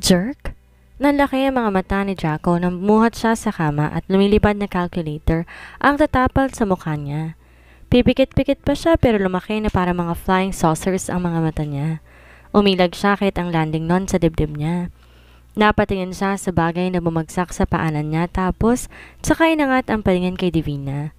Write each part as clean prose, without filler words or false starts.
Jerk? Nanlaki ang mga mata ni Draco nang bumuhat siya sa kama at lumilipad na calculator ang tatapal sa mukha niya. Pipikit-pikit pa siya pero lumaki na para mga flying saucers ang mga mata niya. Umilag siya kahit ang landing nun sa dibdib niya. Napatingin siya sa bagay na bumagsak sa paanan niya tapos saka inangat ang paningin kay Divina.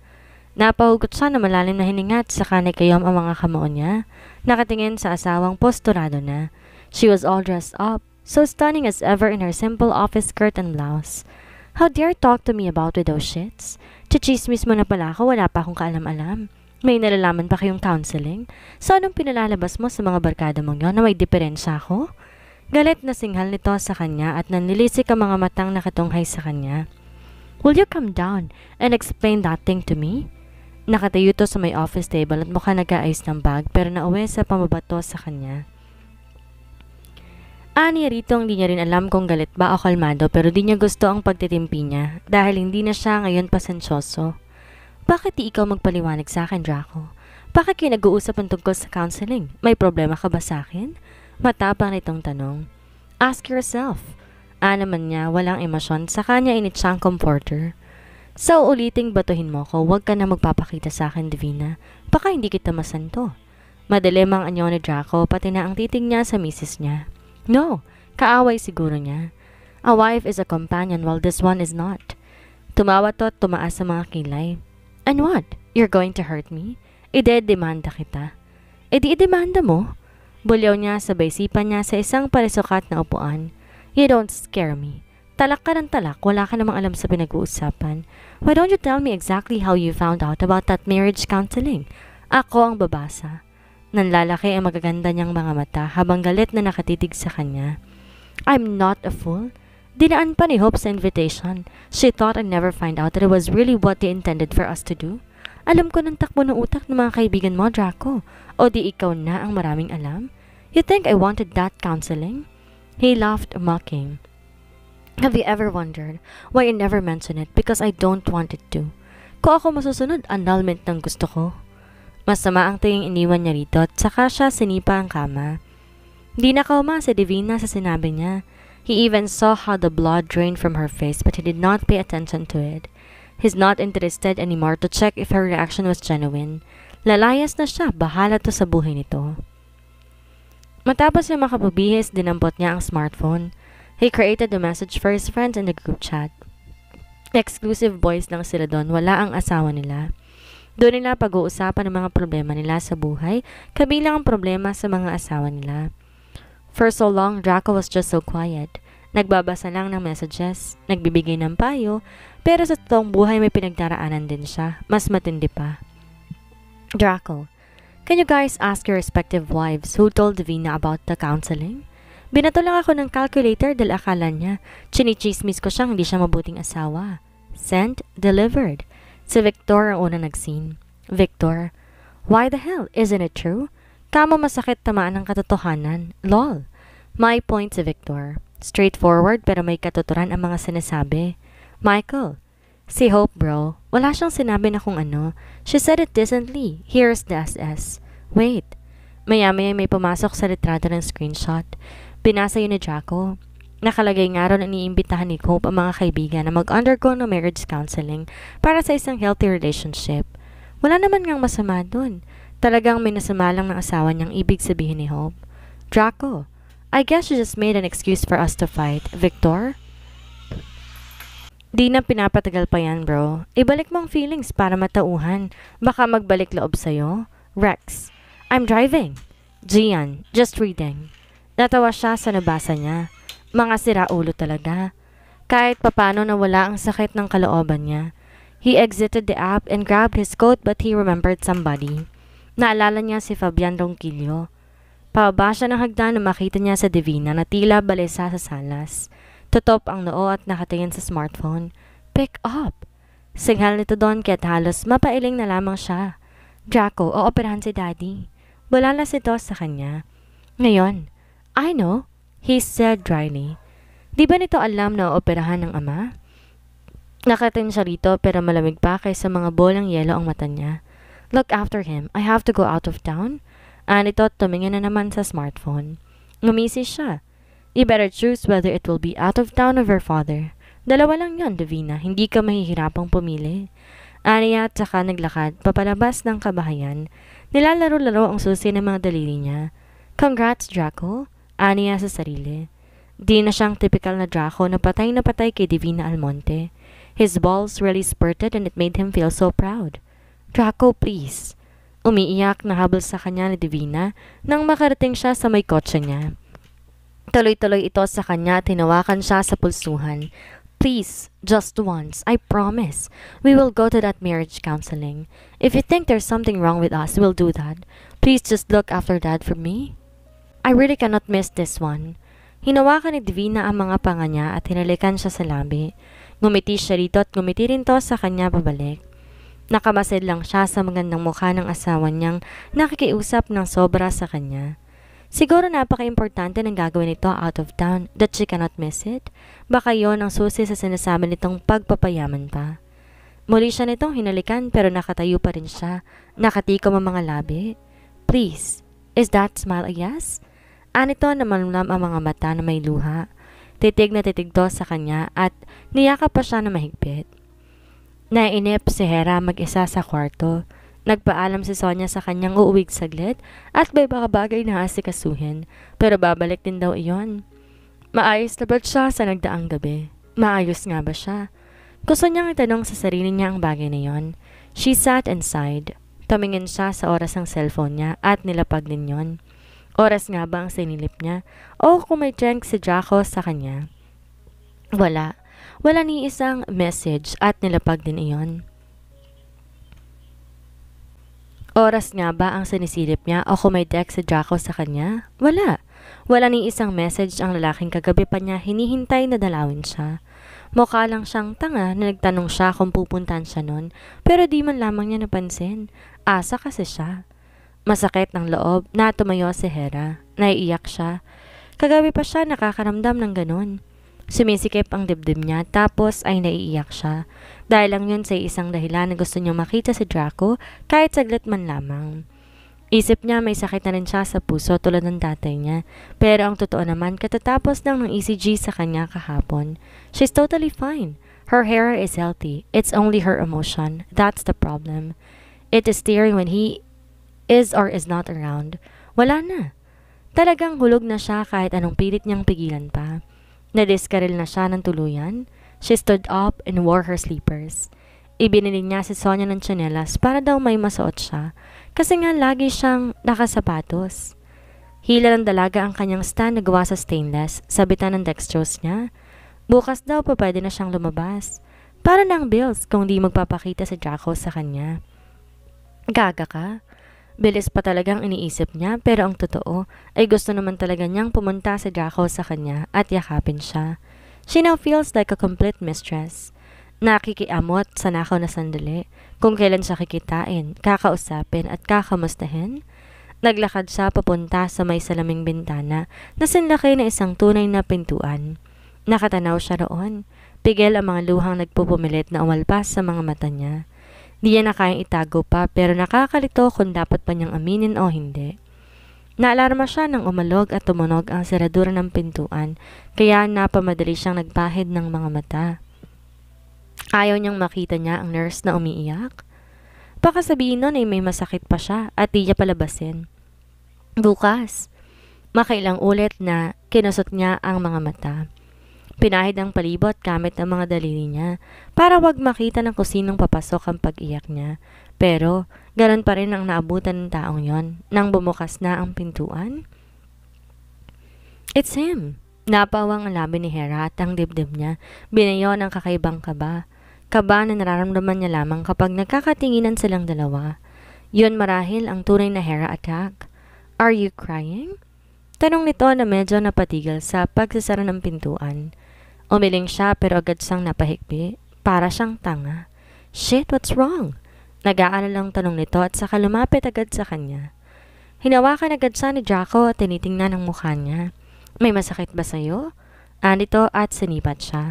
Napahugot siya na malalim na hininga at saka nakayom ang mga kamao niya. Nakatingin sa asawang posturado na. She was all dressed up, so stunning as ever in her simple office skirt and blouse. How dare talk to me about with those shits? Chichismis mo na pala ako, wala pa akong kaalam-alam. May nalalaman pa kayong counseling? So anong pinalalabas mo sa mga barkada mong yon na may diferensya ako? Galit na singhal nito sa kanya at nanlilisik ang mga matang nakatunghay sa kanya. Will you come down and explain that thing to me? Nakatayo to sa may office table at mukha nag-aayos ng bag pero nauwi sa pamabato sa kanya. Ani rito hindi niya rin alam kung galit ba o kalmado pero di niya gusto ang pagtitimpi niya dahil hindi na siya ngayon pasensyoso. Bakit di ikaw magpaliwanag sa akin, Draco? Bakit kayo nag-uusap ang tungkol sa counseling? May problema ka ba sa akin? Matapang nitong tanong. Ask yourself. Naman niya, walang emosyon, sa kanya init siyang comforter. So uliting batuhin mo ko, huwag ka na magpapakita sa akin, Divina. Baka hindi kita masanto. Madilim ang anyo ni Draco, pati na ang titig niya sa misis niya. No, kaaway siguro niya. A wife is a companion while this one is not. Tumawa to at tumaas sa mga kilay. And what? You're going to hurt me? Ide-demanda kita. Di-demanda mo? Bulyaw niya sabay sipan niya sa isang parisukat na upuan. You don't scare me. Talak ka ng talak, wala ka namang alam sa pinag-uusapan. Why don't you tell me exactly how you found out about that marriage counseling? Ako ang babasa. Nanlalaki ang magaganda niyang mga mata habang galit na nakatitig sa kanya. I'm not a fool. Dinaan pa ni Hope sa invitation. She thought I'd never find out that it was really what they intended for us to do. Alam ko ng takbo ng utak ng mga kaibigan mo, Draco. O di ikaw na ang maraming alam? You think I wanted that counseling? He laughed, mocking. Have you ever wondered why I never mention it? Because I don't want it to. Kung ako masusunod, annulment ng gusto ko. Masama ang tingin iniwan niya rito at saka siya sinipa ang kama. Di nakauma si Divina sa sinabi niya. He even saw how the blood drained from her face but he did not pay attention to it. He's not interested anymore to check if her reaction was genuine. Lalayas na siya, bahala to sa buhay nito. Matapos niya makapabihis, dinampot niya ang smartphone. He created a message for his friends in the group chat. Exclusive boys lang sila doon, wala ang asawa nila. Doon nila pag-uusapan ng mga problema nila sa buhay, kabilang ang problema sa mga asawa nila. For so long, Draco was just so quiet. Nagbabasa lang ng messages, nagbibigay ng payo, pero sa totoong buhay may pinagdaraanan din siya, mas matindi pa. Draco, can you guys ask your respective wives who told Divina about the counseling? Binato lang ako ng calculator dahil akala niya, chinichismis ko siyang hindi siya mabuting asawa. Sent, delivered. Si Victor ang unang nag-scene. Victor, why the hell, isn't it true? Kamo masakit tamaan ng katotohanan. Lol. My point si Victor. Straightforward pero may katuturan ang mga sinasabi. Michael, si Hope bro, wala siyang sinabi na kung ano. She said it decently. Here's the SS. Wait. Maya-maya may pumasok sa litrato ng screenshot. Binasa yun ni Draco. Nakalagay nga ron na iniimbitahan ni Hope ang mga kaibigan na mag-undergo ng marriage counseling para sa isang healthy relationship. Wala naman ngang masama dun. Talagang may nasama lang ng asawa niyang ibig sabihin ni Hope. Draco, I guess you just made an excuse for us to fight. Victor? Di na pinapatagal pa yan, bro. Ibalik mo ang feelings para matauhan. Baka magbalik loob sa'yo. Rex, I'm driving. Gian, just reading. Natawa siya sa nabasa niya. Mga siraulo talaga. Kahit papano nawala ang sakit ng kalooban niya. He exited the app and grabbed his coat but he remembered somebody. Naalala niya si Fabian Ronquillo. Pababa siya ng hagdan na makita niya sa Divina na tila balesa sa salas. Tutop ang noo at nakatingin sa smartphone. Pick up! Singhal nito doon kaya't halos mapailing na lamang siya. Draco, ooperahan si Daddy. Bulalas ito sa kanya. Ngayon, I know, he said dryly. Di ba nito alam na ooperahan ng ama? Nakatingin siya rito pero malamig pa kaysa mga bolang yelo ang mata niya. Look after him. I have to go out of town. Nito tumingin na naman sa smartphone. Ngumisi siya. You better choose whether it will be out of town or her father. Dalawa lang yon, Davina. Hindi ka mahihirapang pumili. Aniya at saka naglakad papalabas ng kabahayan. Nilalaro-laro ang susi ng mga daliri niya. Congrats, Draco. Aniya sa sarili. Di na siyang typical na Draco na patay kay Divina Almonte. His balls really spurted and it made him feel so proud. Draco, please. Umiiyak na habol sa kanya ni Divina nang makarating siya sa may kotse niya. Tuloy-tuloy ito sa kanya at tinawakan siya sa pulsuhan. Please, just once, I promise. We will go to that marriage counseling. If you think there's something wrong with us, we'll do that. Please just look after Dad for me. I really cannot miss this one. Hinawakan ni Divina ang mga panga niya at hinalikan siya sa labi. Ngumiti siya rito at ngumiti rin to sa kanya pabalik. Nakamasid lang siya sa magandang mukha ng asawa niyang nakikiusap ng sobra sa kanya. Siguro napaka-importante ng gagawin nito out of town that she cannot miss it. Baka yon ang susi sa sinasabi nitong pagpapayaman pa. Muli siya nitong hinalikan pero nakatayo pa rin siya. Nakatikom ang mga labi. Please, is that smile a yes? Anito na malamlam ang mga mata na may luha. Titig na titig to sa kanya at niyakap pa siya na mahigpit. Naiinip si Hera mag-isa sa kwarto. Nagpaalam si Sonia sa kanyang uuwig saglit at may mga bagay na asikasuhin, pero babalik din daw iyon. Maayos na ba siya sa nagdaang gabi? Maayos nga ba siya? Gusto niyang itanong sa sarili niya ang bagay na yon. She sat and sighed. Tumingin siya sa oras ng cellphone niya at nilapag din yon. Oras nga ba ang sinilip niya? O kung may tiyeng si Draco sa kanya? Wala. Wala ni isang message at nilapag din iyon. Oras nga ba ang sinisilip niya o kung may text si Draco sa kanya? Wala. Wala ni isang message ang lalaking kagabi pa niya hinihintay na dalawin siya. Mukha lang siyang tanga na nagtanong siya kung pupuntan siya nun, pero di man lamang niya napansin. Asa kasi siya. Masakit ng loob na tumayo si Hera. Naiiyak siya. Kagabi pa siya nakakaramdam ng ganun. Sumisikip ang dibdib niya tapos ay naiiyak siya. Dahil lang yun sa isang dahilan na gusto niya makita si Draco kahit saglit man lamang. Isip niya may sakit na rin siya sa puso tulad ng tatay niya. Pero ang totoo naman katatapos lang ng ECG sa kanya kahapon. She's totally fine. Her hair is healthy. It's only her emotion. That's the problem. It is tearing when he is or is not around. Wala na. Talagang hulog na siya kahit anong pilit niyang pigilan pa. Nadiskaril na siya ng tuluyan. She stood up and wore her slippers. Ibinili niya si Sonia ng tsinelas para daw may masuot siya kasi nga lagi siyang nakasapatos. Hila ng dalaga ang kanyang stand na gawa sa stainless, sabitan ng dextrose niya. Bukas daw pa pwede na siyang lumabas. Para ng bills kung di magpapakita si Draco sa kanya. Gaga ka? Bilis pa talagang iniisip niya pero ang totoo ay gusto naman talaga niyang pumunta si Draco sa kanya at yakapin siya. She now feels like a complete mistress. Nakikiamot sa nakaw na sandali kung kailan siya kikitain, kakausapin at kakamustahin. Naglakad siya papunta sa may salaming bintana na sinlaki na isang tunay na pintuan. Nakatanaw siya roon. Pigil ang mga luhang nagpupumilit na umalpas sa mga mata niya. Di niya na kayang itago pa pero nakakalito kung dapat pa niyang aminin o hindi. Naalarma siya nang umalog at tumunog ang seradura ng pintuan kaya napamadali siyang nagpahid ng mga mata. Ayaw niyang makita niya ang nurse na umiiyak. Baka sabihin nun ay may masakit pa siya at di niya palabasin. Bukas, makailang ulit na kinusot niya ang mga mata. Pinahid ang palibot gamit ang mga daliri niya para wag makita ng kusinong papasok ang pag-iyak niya. Pero, ganun pa rin ang naabutan ng taong yon nang bumukas na ang pintuan. It's him! Napawang ang labi ni Hera at ang dibdib niya. Binayo ng kakaibang kaba. Kaba na nararamdaman niya lamang kapag nagkakatinginan silang dalawa. Yun marahil ang tunay na Hera attack. Are you crying? Tanong nito na medyo napatigil sa pagsasara ng pintuan. Umiling siya pero agad siyang napahigpi. Para siyang tanga. Shit, what's wrong? Nag-aalalang tanong nito at saka lumapit agad sa kanya. Hinawakan agad siya ni Draco at tinitingnan ang mukha niya. May masakit ba sa'yo? Anito at sinipat siya.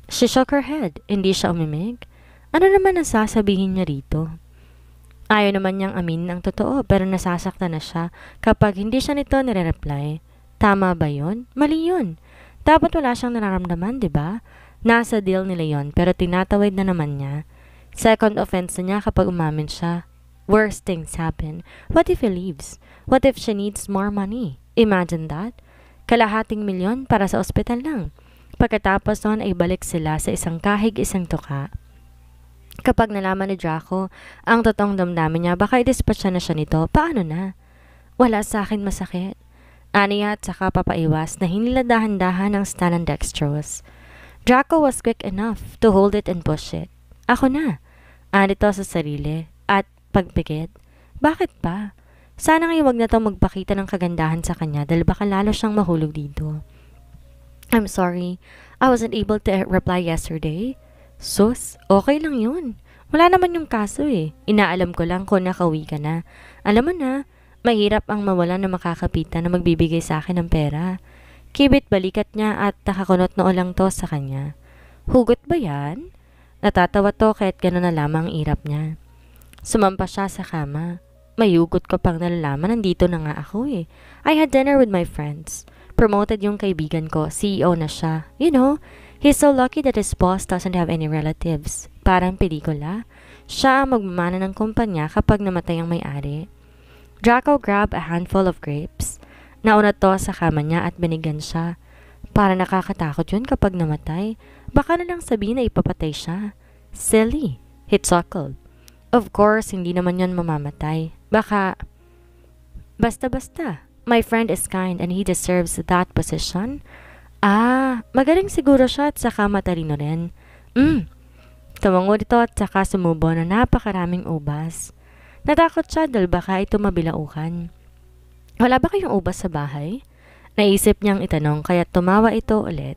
She shook her head. Hindi siya umimig. Ano naman ang sasabihin niya rito? Ayaw naman niyang aminin ang totoo pero nasasaktan na siya kapag hindi siya nito nire-reply. Tama ba yun? Mali yun. Dapat wala siyang nararamdaman, di ba? Nasa deal nila yon pero tinatawid na naman niya. Second offense na niya kapag umamin siya. Worst things happen. What if he leaves? What if she needs more money? Imagine that. Kalahating milyon para sa ospital lang. Pagkatapos noon ay balik sila sa isang kahig isang tuka. Kapag nalaman ni Draco ang totoong damdamin niya, baka i-dispatch na siya nito. Paano na? Wala sa akin masakit. Aniya at saka papaiwas na hinila dahan-dahan ang Stan and dextrose. Draco was quick enough to hold it and push it. Ako na. Anito sa sarili at pagpikit. Bakit pa? Sana ngayon wag na itong magpakita ng kagandahan sa kanya dahil baka lalo siyang mahulog dito. I'm sorry. I wasn't able to reply yesterday. Sus, okay lang yun. Wala naman yung kaso eh. Inaalam ko lang kung nakauwi ka na. Alam mo na, mahirap ang mawala na makakapitan na magbibigay sa akin ng pera. Kibit balikat niya at nakakunot noo lang to sa kanya. Hugot ba yan? Natatawa to kahit gano'n na lamang ang irap niya. Sumampa siya sa kama. Mayugot ko pang nalalaman, nandito na nga ako eh. I had dinner with my friends. Promoted yung kaibigan ko, CEO na siya. You know, he's so lucky that his boss doesn't have any relatives. Parang pelikula. Siya ang magmamana ng kumpanya kapag namatay ang may-ari. Draco grabbed a handful of grapes. Nauna to sa kama niya at binigyan siya. Para nakakatakot yun kapag namatay. Baka na lang sabihin na ipapatay siya. Silly. He chuckled. Of course, hindi naman yun mamamatay. Basta-basta. My friend is kind and he deserves that position. Magaling siguro siya at saka matalino rin. Tumango dito at saka sumubo na napakaraming ubas. Natakot siya dahil baka ito mabilaukan. Wala ba kayong ubas sa bahay? Naisip niyang itanong kaya tumawa ito ulit.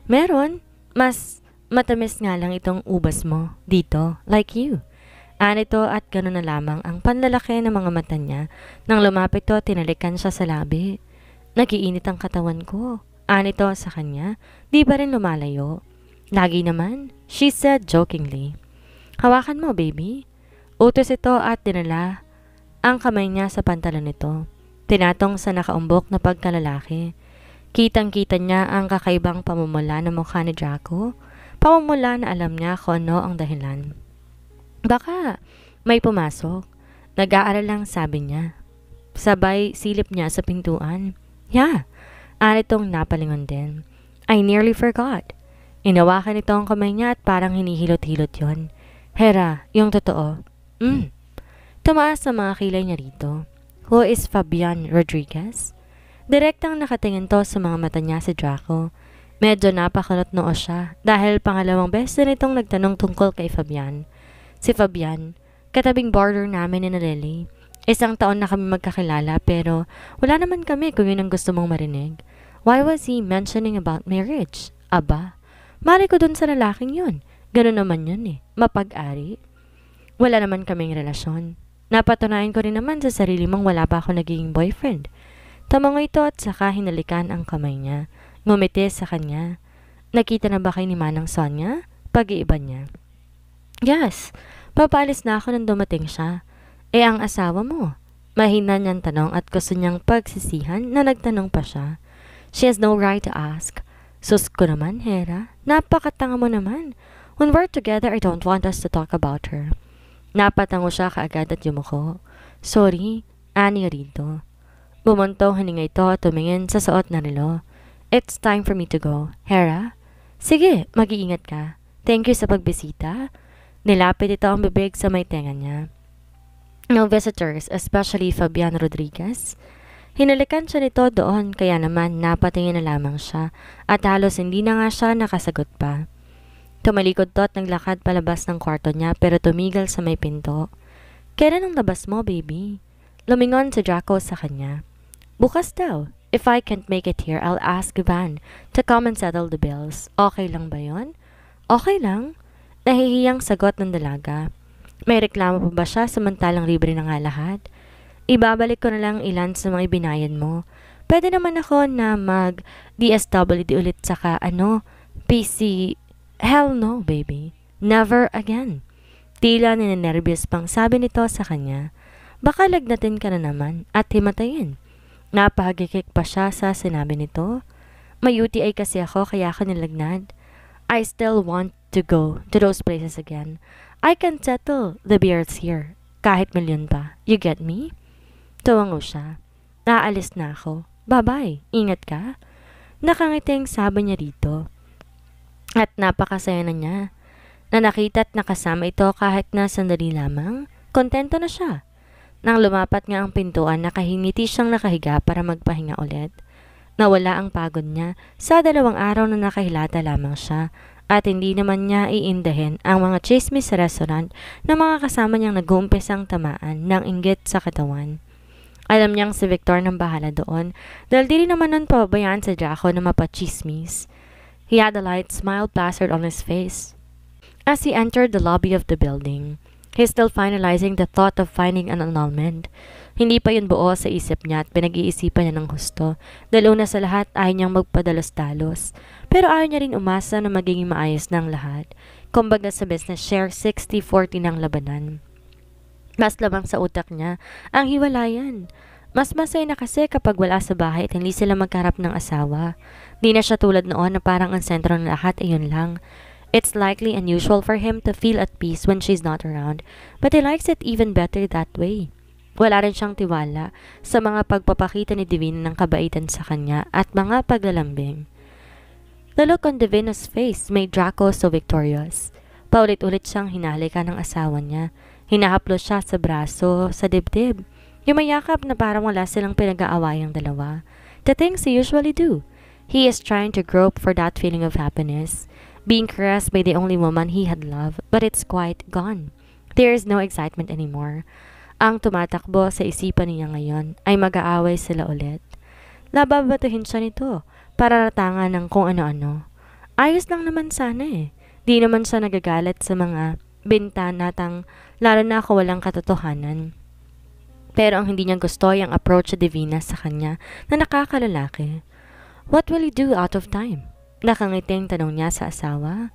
Meron, mas matamis nga lang itong ubas mo dito, like you. Anito at gano'n na lamang ang panlalaki ng mga mata niya. Nang lumapit to, tinalikan siya sa labi. Nagiinit ang katawan ko. Anito sa kanya, di ba rin lumalayo? Lagi naman, she said jokingly. Hawakan mo, baby. Utos ito at dinala ang kamay niya sa pantalon nito. Tinatong sa nakaumbok na pagkalalaki. Kitang-kita niya ang kakaibang pamumula ng mukha ni Draco. Pamumula na alam niya kung ano ang dahilan. Baka may pumasok. Nag-aaral lang sabi niya. Sabay silip niya sa pintuan. Yeah, anitong napalingon din. I nearly forgot. Inawakan nito ang kamay niya at parang hinihilot-hilot yon. Hera, yung totoo. Tumaas sa mga kilay niya rito. Who is Fabian Rodriguez? Direktang nakatingin to sa mga mata niya si Draco. Medyo napakalot noo siya dahil pangalawang beses na nitong nagtanong tungkol kay Fabian. Si Fabian, katabing border namin ni Lily. 1 taon na kami magkakilala pero wala naman kami kung yun ang gusto mong marinig. Why was he mentioning about marriage? Aba, mali ko dun sa lalaking yun. Ganun naman yun eh, mapag-ari. Wala naman kaming relasyon. Napatunayan ko rin naman sa sarili mong wala pa ako naging boyfriend. Tamango ito at saka hinalikan ang kamay niya. Ngumiti sa kanya. Nakita na ba kayo ni Manang Sonia? Pag-iiba niya. Yes, papalis na ako nang dumating siya. Ang asawa mo? Mahina niyang tanong at gusto niyang pagsisihan na nagtanong pa siya. She has no right to ask. Sus ko naman, Hera. Napakatanga mo naman. When we're together, I don't want us to talk about her. Napatango siya kaagad at yumuko. Sorry, ani rito. Bumuntong hininga ito at tumingin sa suot na relo. It's time for me to go. Hera? Sige, mag-iingat ka. Thank you sa pagbisita. Nilapit ito ang bibig sa may tenga niya. No visitors, especially Fabian Rodriguez. Hinalikan siya nito doon kaya naman napatingin na lamang siya at halos hindi na nga siya nakasagot pa. Tumalikod to at naglakad palabas ng kwarto niya pero tumigil sa may pinto. Kailan ang labas mo, baby? Lumingon si Draco sa kanya. Bukas daw. If I can't make it here, I'll ask Ivan to come and settle the bills. Okay lang ba yon? Okay lang. Nahihiyang sagot ng dalaga. May reklamo pa ba siya samantalang libre na nga lahat? Ibabalik ko na lang ilan sa mga ibinayad mo. Pwede naman ako na mag-DSWD ulit saka PC. Hell no, baby. Never again. Tila ninenervyos pang sabi nito sa kanya. Baka lagnatin ka na naman at himatayin. Napahagikik pa siya sa sinabi nito. May UTI kasi ako kaya ako nilagnad. I still want to go to those places again. I can settle the bills here. Kahit milyon pa. You get me? Tuwango siya. Naalis na ako. Bye-bye. Ingat ka. Nakangiting sabi niya dito. At napakasaya na niya. Na nakita at nakasama ito kahit na sandali lamang. Kontento na siya. Nang lumapat nga ang pintuan, nakahingiti siyang nakahiga para magpahinga ulit. Nawala ang pagod niya sa 2 araw na nakahilata lamang siya at hindi naman niya iindahin ang mga chismis sa restaurant na mga kasama niyang nag-uumpisang tamaan ng inggit sa katawan. Alam niyang si Victor nang bahala doon dahil di rin naman nun pabayaan sa Draco na mapachismis. He had a light smile plastered on his face as he entered the lobby of the building. He's still finalizing the thought of finding an annulment. Hindi pa yun buo sa isip niya at pinag-iisipan niya ng husto. Dahil una sa lahat ayaw niyang magpadalos-dalos. Pero ayaw niya rin umasa na magiging maayos ng lahat. Kumbaga sa business share 60-40 ng labanan. Mas lamang sa utak niya ang hiwalayan. Mas masaya na kasi kapag wala sa bahay at hindi sila magkaharap ng asawa. Di na siya tulad noon na parang ang sentro ng lahat ay yun lang. It's likely unusual for him to feel at peace when she's not around, but he likes it even better that way. Wala rin siyang tiwala sa mga pagpapakita ni Divina ng kabaitan sa kanya at mga paglalambing. The look on Divina's face made Draco so victorious. Paulit-ulit siyang hinalika ng asawa niya. Hinahaplos siya sa braso, sa dibdib. Yumayakap na parang wala silang pinag-aawayang dalawa. The things he usually do. He is trying to grope for that feeling of happiness. Being caressed by the only woman he had loved, but it's quite gone. There is no excitement anymore. Ang tumatakbo sa isipan niya ngayon ay mag-aaway sila ulit. Nababatuhin siya nito para ratangan ng kung ano-ano. Ayos lang naman sana eh. Di naman siya nagagalit sa mga bintanatang lalo na kung walang katotohanan. Pero ang hindi niya gusto ay ang approach sa Divina sa kanya na nakakalalaki. What will he do out of time? Nakangiting tanong niya sa asawa.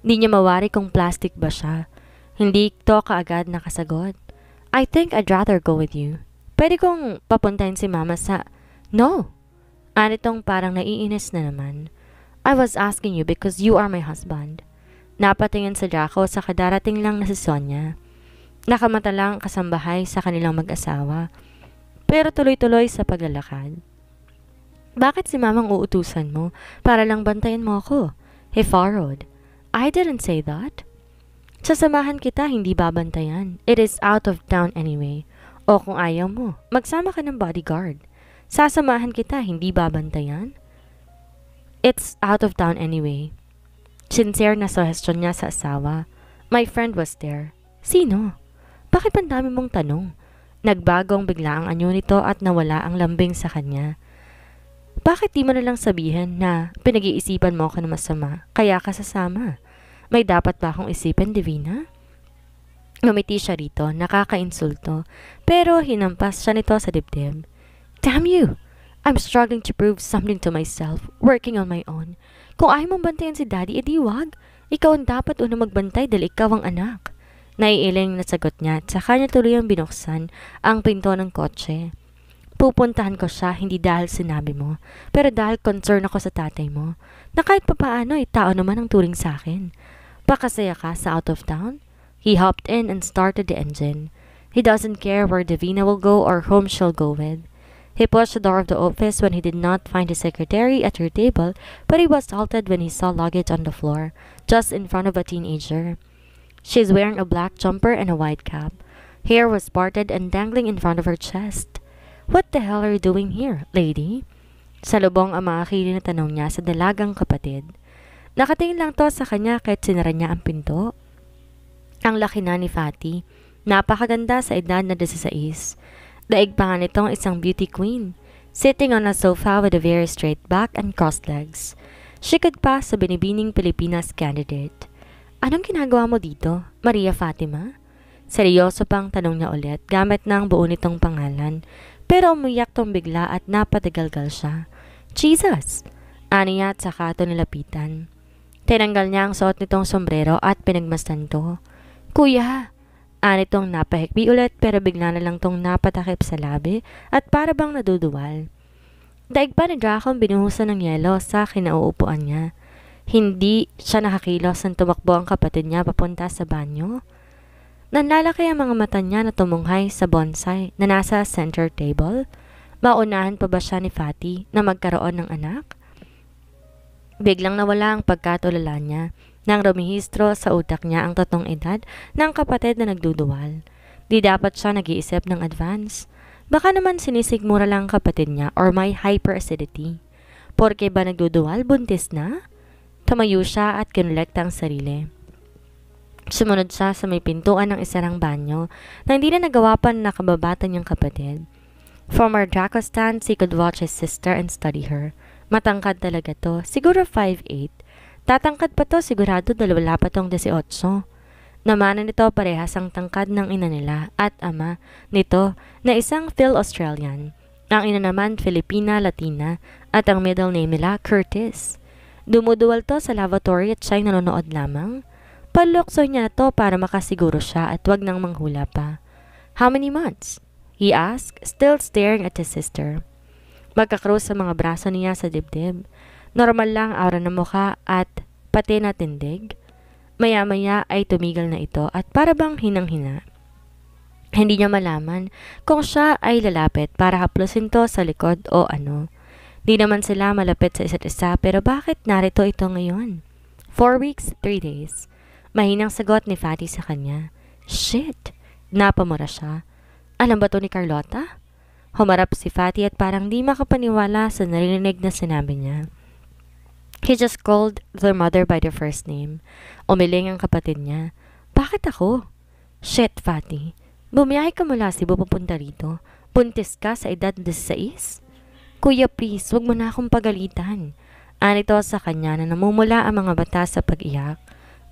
Di niya mawari kung plastic ba siya. Hindi to kaagad nakasagot. I think I'd rather go with you. Pwede kong papuntahin si mama sa... No! Anitong parang naiinis na naman. I was asking you because you are my husband. Napatingin sa Draco sa kadarating lang na si Sonia. Nakamata lang ang kasambahay sa kanilang mag-asawa. Pero tuloy-tuloy sa paglalakad. Bakit si mamang uutusan mo para lang bantayan mo ako? He furrowed. I didn't say that. Sasamahan kita, hindi babantayan. It is out of town anyway. O kung ayaw mo, magsama ka ng bodyguard. Sasamahan kita, hindi babantayan. It's out of town anyway. Sincere na suggestion niya sa asawa. My friend was there. Sino? Bakit ang dami mong tanong? Nagbagong bigla ang anyo nito at nawala ang lambing sa kanya. Bakit di mo nalang sabihin na pinag-iisipan mo ako na masama, kaya ka sasama? May dapat ba akong isipin, Divina? Ngumiti siya rito, nakaka-insulto, pero hinampas siya nito sa dibdib. Damn you! I'm struggling to prove something to myself, working on my own. Kung ayaw mong bantayan si Daddy, edi wag. Ikaw ang dapat una magbantay dahil ikaw ang anak. Naiiling na sagot niya at saka niya tuloy ang binuksan ang pinto ng kotse. Pupuntahan ko siya hindi dahil sinabi mo, pero dahil concern ako sa tatay mo, na kahit papaano ay tao naman ang turing sa akin. Pakasaya ka sa out of town? He hopped in and started the engine. He doesn't care where Divina will go or whom she'll go with. He pushed the door of the office when he did not find his secretary at her table, but he was halted when he saw luggage on the floor, just in front of a teenager. She's wearing a black jumper and a white cap. Hair was parted and dangling in front of her chest. What the hell are you doing here, lady? Salubong ang mga kili na tanong niya sa dalagang kapatid. Nakatingin lang to sa kanya kahit sinara niya ang pinto. Ang laki na ni Fatty. Napakaganda sa edad na 16. Daig pa nga nitong isang beauty queen, sitting on a sofa with a very straight back and crossed legs. She could pass sa binibining Pilipinas candidate. Anong ginagawa mo dito, Maria Fatima? Seryoso pang tanong niya ulit gamit ng buo nitong pangalan. Pero umiyak tong bigla at napadagalgal siya. Jesus! Aniya at saka ito nilapitan. Tinanggal niya ang suot nitong sombrero at pinagmasdan to. Kuya! Anitong napahikbi ulit pero bigla na lang tong napatakip sa labi at para bang naduduwal. Daig pa ni Draco ang binuhusan ng yelo sa kinauupuan niya. Hindi siya nakakilos nang tumakbo ang kapatid niya papunta sa banyo. Nanlalaki ang mga mata niya na tumunghay sa bonsai na nasa center table. Maunahan pa ba siya ni Fatty na magkaroon ng anak? Biglang nawala ang pagkatulala niya nang rumihistro sa utak niya ang totoong edad ng kapatid na nagduduwal. Di dapat siya nag-iisip ng advance. Baka naman sinisigmura lang ang kapatid niya or may hyperacidity. Porke ba nagduduwal, buntis na? Tumayo siya at kinulekta ang sarili. Sumunod siya sa may pintuan ng isarang banyo na hindi na nagawa pa na nakababatan niyang kapatid. From our Draco stance, he could watch his sister and study her. Matangkad talaga to, siguro 5'8". Tatangkad pa to, sigurado wala pa tong 18. Namana nito parehas ang tangkad ng ina nila at ama nito na isang Phil-Australian. Ang ina naman Filipina-Latina at ang middle name nila Curtis. Dumuduwal to sa lavatory at siya'y nanonood lamang. Palukso niya to para makasiguro siya at wag nang manghula pa. How many months? He asked, still staring at his sister. Magkakrus sa mga braso niya sa dibdib. Normal lang aura ng mukha at pati na tindig. Maya-maya ay tumigil na ito at para bang hinang-hina. Hindi niya malaman kung siya ay lalapit para haplusin to sa likod o ano. Di naman sila malapit sa isa't isa pero bakit narito ito ngayon? 4 weeks, 3 days. Mahinang sagot ni Fatty sa kanya. Shit! Napamura siya. Alam ba to ni Carlota? Humarap si Fatty at parang di makapaniwala sa narinig na sinabi niya. He just called their mother by their first name. Umiling ang kapatid niya. Bakit ako? Shit, Fatty. Bumiyahe ka mula Cebu papunta rito. Buntis ka sa edad 16? Kuya, please, wag mo na akong pagalitan. Anito sa kanya na namumula ang mga bata sa pag-iyak.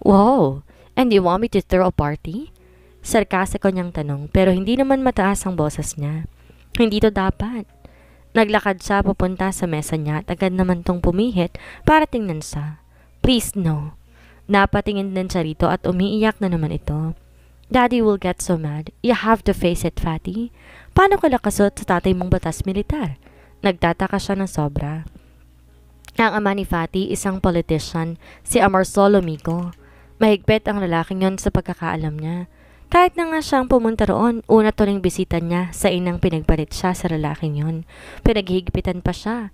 Wow! And you want me to throw a party? Sarkasiko niyang tanong pero hindi naman mataas ang boses niya. Hindi to dapat. Naglakad siya papunta sa mesa niya at agad naman tong pumihit para tingnan siya. Please no. Napatingin din siya rito at umiiyak na naman ito. Daddy will get so mad. You have to face it, Fatty. Paano ka lakasot sa tatay mong batas militar? Nagtataka siya ng sobra. Ang ama ni Fatty, isang politician, si Amarso Lomico. Mahigpit ang lalaking yon sa pagkakaalam niya. Kahit na nga siyang pumunta roon, una tuling bisita niya sa inang pinagpalit siya sa lalaking yon. Pinaghigpitan pa siya.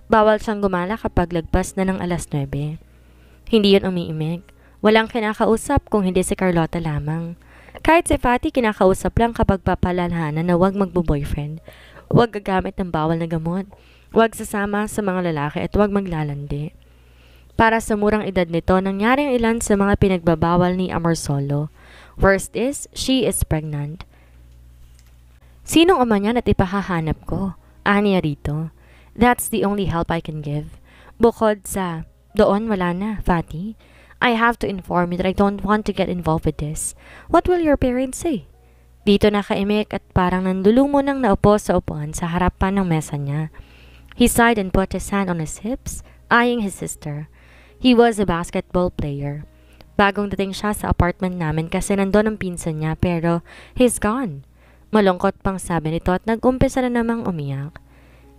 Bawal siyang gumala kapag lagpas na ng 9:00. Hindi yun umiimik. Walang kinakausap kung hindi si Carlota lamang. Kahit si Fatty kinakausap lang kapag papalalahanan na huwag magbo-boyfriend. Huwag gagamit ng bawal na gamot. Huwag sasama sa mga lalaki at huwag maglalandi. Para sa murang edad nito, nangyari ang ilan sa mga pinagbabawal ni Amorsolo. Worst is, she is pregnant. Sinong ama niya at ipahahanap ko? Aniya rito. That's the only help I can give. Bukod sa, doon wala na, Fatty. I have to inform you that I don't want to get involved with this. What will your parents say? Dito nakaimik at parang nandulungo nang naupo sa upuan sa harapan ng mesa niya. He sighed and put his hand on his hips, eyeing his sister. He was a basketball player. Bagong dating siya sa apartment namin kasi nandun ang pinsan niya pero he's gone. Malungkot pang sabi nito at nag-umpisa na namang umiyak.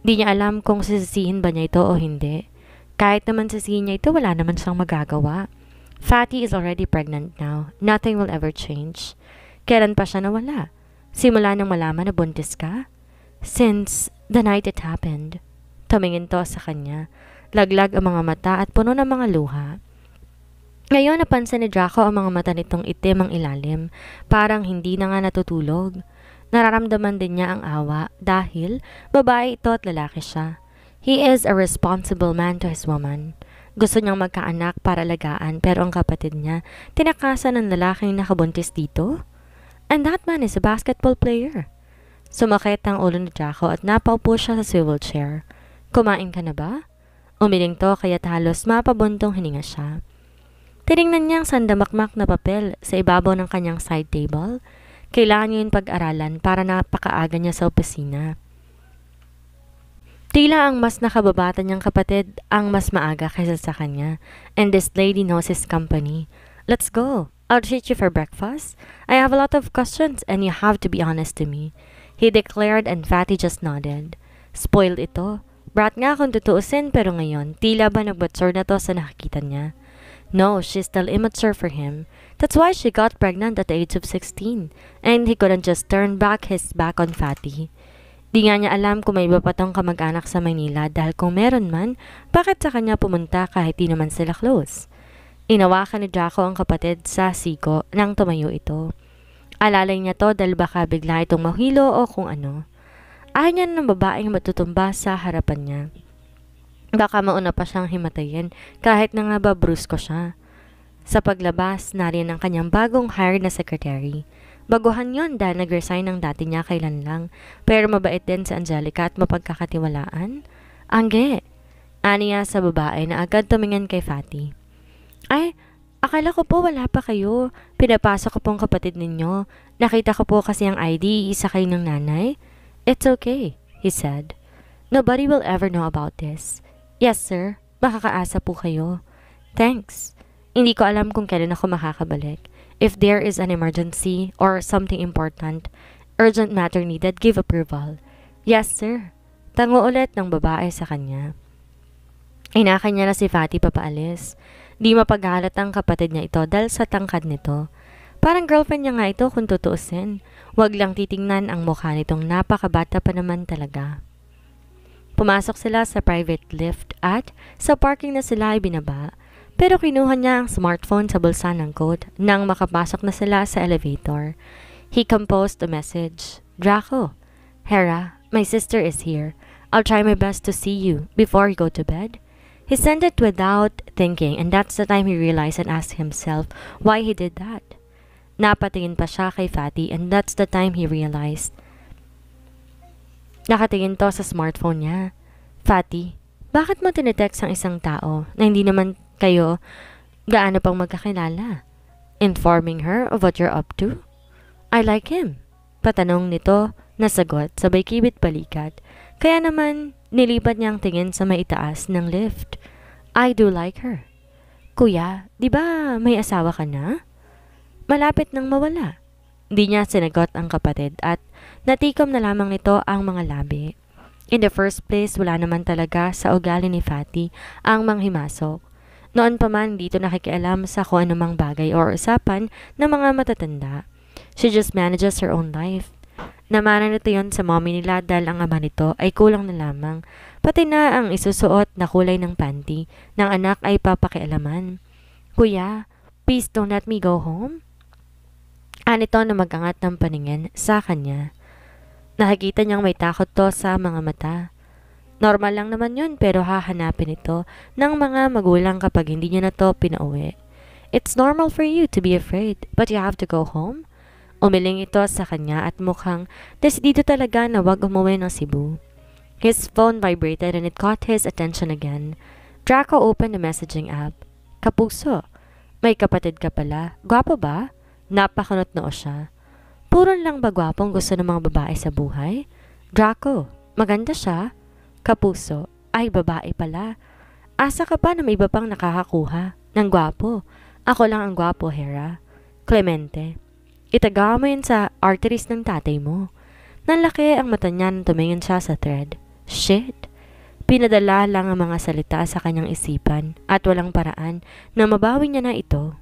Di niya alam kung sisisihin ba niya ito o hindi. Kahit naman sisihin niya ito, wala naman siyang magagawa. Fatty is already pregnant now. Nothing will ever change. Kailan pa siya nawala? Simula nang malaman na buntis ka? Since the night it happened. Tumingin to sa kanya. Laglag ang mga mata at puno ng mga luha. Ngayon napansin ni Draco ang mga mata nitong itim ang ilalim. Parang hindi na nga natutulog. Nararamdaman din niya ang awa dahil babae ito at lalaki siya. He is a responsible man to his woman. Gusto niyang magkaanak para alagaan pero ang kapatid niya tinakasan ng lalaking nakabuntis dito. And that man is a basketball player. Sumakit ang ulo ni Draco at napaupo siya sa swivel chair. Kumain ka na ba? Umiling to kaya't halos mapabuntong hininga siya. Tinignan niyang sandamakmak na papel sa ibabaw ng kanyang side table. Kailangan niya yung pag-aralan para napakaaga niya sa opisina. Tila ang mas nakababata niyang kapatid ang mas maaga kaysa sa kanya. And this lady knows his company. Let's go. I'll treat you for breakfast. I have a lot of questions and you have to be honest to me. He declared and Fatty just nodded. Spoiled ito. Brat nga kung tutuusin pero ngayon, tila ba nag-mature na to sa nakikita niya. No, she's still immature for him. That's why she got pregnant at the age of 16, and he couldn't just turn back his back on Fatty. Di nga niya alam kung may iba pa tong kamag-anak sa Maynila dahil kung meron man, bakit sa kanya pumunta kahit di naman sila close? Inawakan ni Draco ang kapatid sa siko nang tumayo ito. Alalay niya to dahil baka bigla itong mahilo o kung ano. Ayaw niya ng babaeng matutumba sa harapan niya. Baka mauna pa siyang himatayin kahit na nga ba brusko siya. Sa paglabas, nariyan ang kanyang bagong hired na secretary. Baguhan yon dahil nag-resign ng dati niya kailan lang. Pero mabait din si Angelica at mapagkakatiwalaan. Angge! Aniya sa babae na agad tumingin kay Fatty. Ay, akala ko po wala pa kayo. Pinapasok ko pong kapatid ninyo. Nakita ko po kasi ang ID, isa kayo ng nanay. It's okay, he said. Nobody will ever know about this. Yes, sir. Makakaasa po kayo. Thanks. Hindi ko alam kung kailan ako makakabalik. If there is an emergency or something important, urgent matter needed, give approval. Yes, sir. Tango ulit ng babae sa kanya. Inakan niya na si Fatty papaalis. Di mapaghalat ang kapatid niya ito dahil sa tangkad nito. Parang girlfriend niya nga ito kung tutuusin. Huwag lang titingnan ang mukha nitong napakabata pa naman talaga. Pumasok sila sa private lift at sa parking na sila ay binaba. Pero kinuha niya ang smartphone sa bulsa ng coat nang makapasok na sila sa elevator. He composed a message. Draco, Hera, my sister is here. I'll try my best to see you before you go to bed. He sent it without thinking and that's the time he realized and asked himself why he did that. Napatingin pa siya kay Fatty and that's the time he realized. Nakatingin to sa smartphone niya. Fatty, bakit mo tinetext ang isang tao na hindi naman kayo gaano pang magkakilala? Informing her of what you're up to? I like him. Patanong nito na sagot sabay kibit balikat. Kaya naman nilipat niya ang tingin sa may itaas ng lift. I do like her. Kuya, di ba may asawa ka na? Malapit nang mawala. Di niya sinagot ang kapatid at natikom na lamang nito ang mga labi. In the first place, wala naman talaga sa ugali ni Fatty ang manghimasok. Noon pa man dito nakikialam sa kung anumang bagay o usapan ng mga matatanda. She just manages her own life. Namana nito yon sa mommy nila dahil ang ama nito ay kulang na lamang. Pati na ang isusuot na kulay ng panty ng anak ay papakialaman. Kuya, please don't let me go home. Anito na magangat ng paningin sa kanya. Nakikita niyang may takot to sa mga mata. Normal lang naman yun pero hahanapin ito ng mga magulang kapag hindi niya na to pinauwi. It's normal for you to be afraid but you have to go home. Umiling ito sa kanya at mukhang desidido talaga na wag umuwi ng Cebu. His phone vibrated and it caught his attention again. Draco opened the messaging app. Kapuso, may kapatid ka pala. Gwapo ba? Napakunot noo siya. Puro lang ba gwapong gusto ng mga babae sa buhay? Draco, maganda siya. Kapuso, ay babae pala. Asa ka pa na may iba pang nakakakuha ng gwapo. Ako lang ang gwapo, Hera. Clemente, itaga mo yun sa arteries ng tatay mo. Nanlaki ang mata niya nang tumingin siya sa thread. Shit. Pinadala lang ang mga salita sa kanyang isipan at walang paraan na mabawi niya na ito.